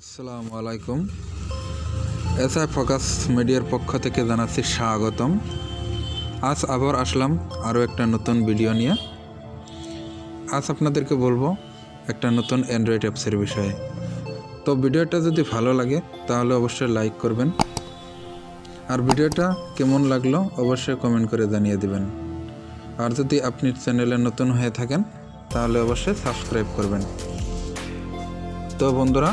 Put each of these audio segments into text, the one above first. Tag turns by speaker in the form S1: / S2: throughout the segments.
S1: আসসালামু আলাইকুম। SI focus মিডিয়ার পক্ষ থেকে জানাচ্ছি স্বাগতম। আজ আবার আসলাম আরও একটা নতুন ভিডিও নিয়ে। আজ আপনাদেরকে বলবো একটা নতুন অ্যান্ড্রয়েড অ্যাপসের বিষয়ে। তো ভিডিওটা যদি ভালো লাগে তাহলে অবশ্যই লাইক করবেন, আর ভিডিওটা কেমন লাগলো অবশ্যই কমেন্ট করে জানিয়ে দিবেন। আর যদি আপনি চ্যানেলে নতুন হয়ে থাকেন তাহলে অবশ্যই সাবস্ক্রাইব করবেন। তো বন্ধুরা,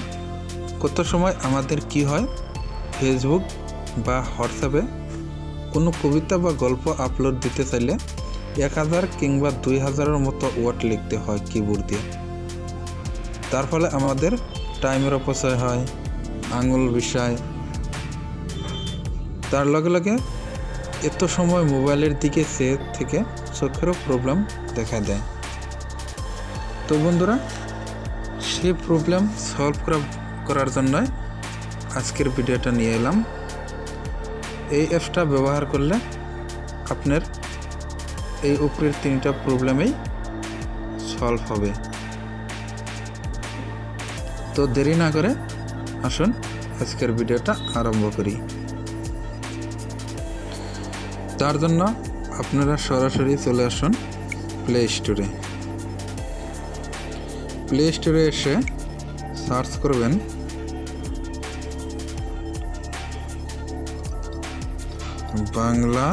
S1: কত সময় আমাদের কি হয়, ফেসবুক বা হোয়াটসঅ্যাপে কোনো কবিতা বা গল্প আপলোড দিতে চাইলে 1000 কিংবা 2000-এর মতো ওয়ার্ড লিখতে হয় কিবোর্ড দিয়ে। তার ফলে আমাদের টাইমের অপচয় হয়, আঙুল বিষায়। তার লগে লগে এত সময় মোবাইলের দিকে চেয়ে থেকে চোখেরও প্রবলেম দেখা দেয়। তো বন্ধুরা, সেই প্রবলেম সলভ করার জন্য আজকের ভিডিওটা নিয়ে এলাম। এই অ্যাপসটা ব্যবহার করলে আপনার এই উপরের 3টা প্রবলেমেই সলভ হবে। তো দেরি না করে আসুন আজকের ভিডিওটা আরম্ভ করি। তার জন্য আপনারা সরাসরি চলে আসুন প্লে স্টোরে। প্লে স্টোরে এসে সার্চ করবেন Bangla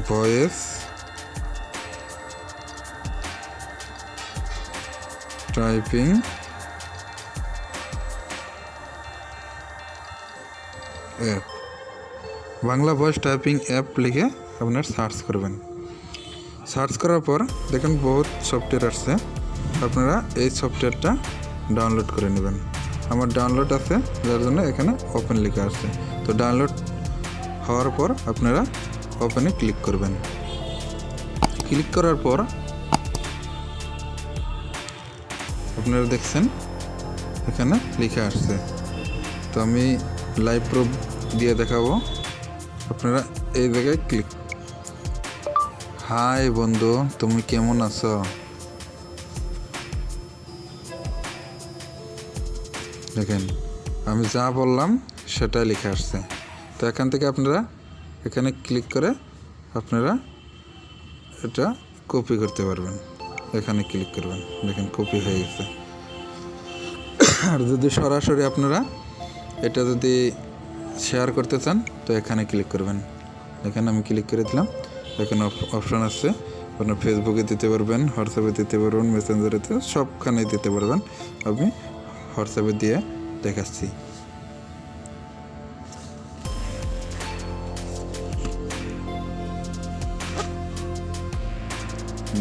S1: voice typing app. Bangla voice typing app লিখে আপনার সার্চ করবেন। সার্চ করার পর দেখেন বহুত সফটওয়্যার আসছে, আপনারা এই সফটওয়্যারটা ডাউনলোড করে নেবেন। আমার ডাউনলোড আছে, যার জন্য এখানে ওপেন লেখা আছে। তো ডাউনলোড হওয়ার পর আপনারা ওপেনে ক্লিক করবেন। ক্লিক করার পর আপনারা দেখছেন এখানে লেখা আসছে। তো আমি লাইভ প্রুফ দিয়ে দেখাবো। আপনারা এই জায়গায় ক্লিক। হাই বন্ধু, তুমি কেমন আছো? দেখেন আমি যা বললাম সেটাই লেখা আসছে। তো এখান থেকে আপনারা এখানে ক্লিক করে আপনারা এটা কপি করতে পারবেন। এখানে ক্লিক করবেন, দেখেন কপি হয়ে গেছে। আর যদি সরাসরি আপনারা এটা যদি শেয়ার করতে চান তো এখানে ক্লিক করবেন। এখানে আমি ক্লিক করে দিলাম। এখানে অপশান আছে, আপনার ফেসবুকে দিতে পারবেন, হোয়াটসঅ্যাপে দিতে পারবেন, মেসেঞ্জারেতে সবখানে দিতে পারবেন। আমি হোয়াটসঅ্যাপে দিয়ে দেখাচ্ছি।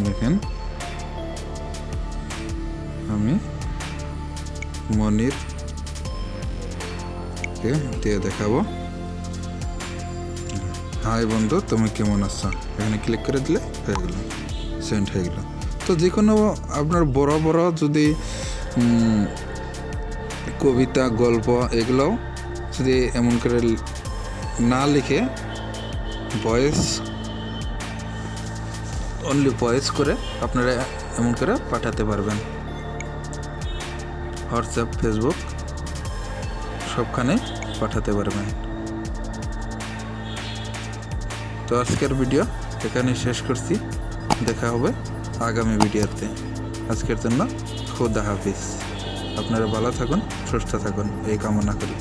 S1: দেখেন আমি মনির দিয়ে দেখাবো। হাই বন্ধু, তুমি কেমন আছো? এখানে ক্লিক করে দিলে হয়ে গেল, সেন্ড হয়ে গেল। তো যে কোনো আপনার বড় বড় যদি কবিতা গল্প এগুলোও যদি এমন করে না লিখে ভয়েস অনলি ভয়েস করে আপনারা এমন করে পাঠাতে পারবেন। হোয়াটসঅ্যাপ, ফেসবুক সবখানে পাঠাতে পারবেন। তো আজকের ভিডিও এখানে শেষ করছি। দেখা হবে আগামী ভিডিওতে। আজকের জন্য খুদা হাফিজ। আপনারা ভালো থাকুন, সুস্থ থাকুন এই কামনা করি।